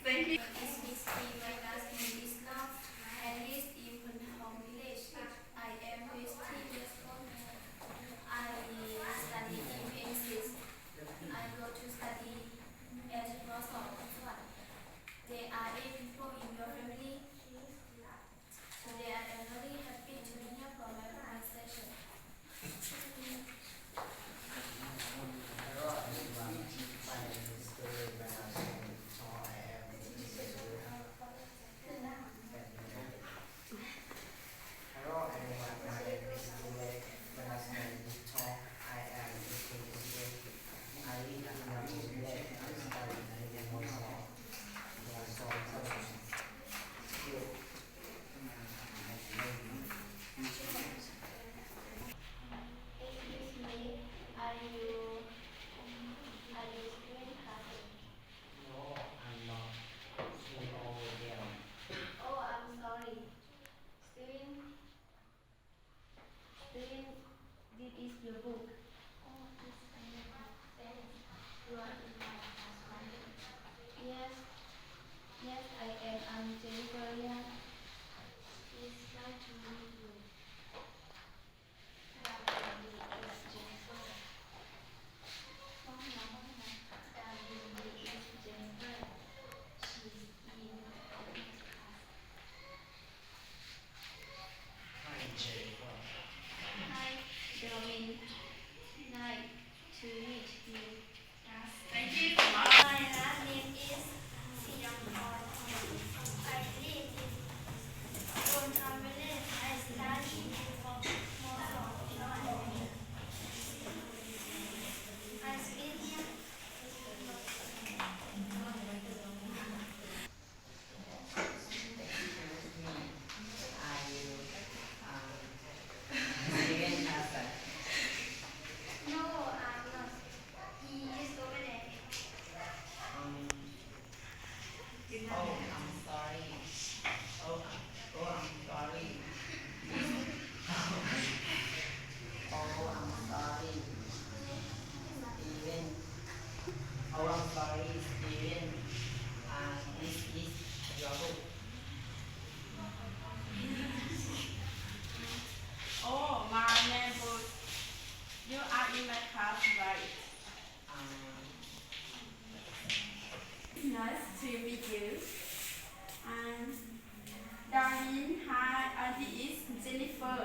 Thank you. My last name is Nav. I live in Punthong village. I am 15 years old. I study in English. I go to study at Warsaw. There are 8 people in your family. Today I am very happy to hear from my pronunciation. Hello everyone, my name is Gary Banasing. I am 26 years old. Hello everyone, my name is Gary Banasing. I am 18 years old. I live in Punthong village. I study in Warsaw. Excuse me, are you student classroom? No, I'm not. We all again. Oh, I'm sorry. Student, this is your book. Oh, this is your book. Thanks. You are in my class, right? Yes, yes, I am. I'm Jennifer Liang. It's nice to meet you. Darling is Jennifer. Darling is Jennifer. She's in our class. Hi Jennifer. Hi, Darwin. Nice to meet you. Yes, thank you so much. My last name is Siyamon. I live in Punthong village. I study in Warsaw. I speak here. Excuse me. Are you Steven Hassan? No, I'm not. He is over there. Um, oh, I'm sorry. Oh, I'm sorry. Oh, I'm sorry. Steven. Oh, I'm sorry, Steven. This is your book. Oh, my name is. You are in my class, right? Um, Nice to meet you. And darling, hi, this is Jennifer.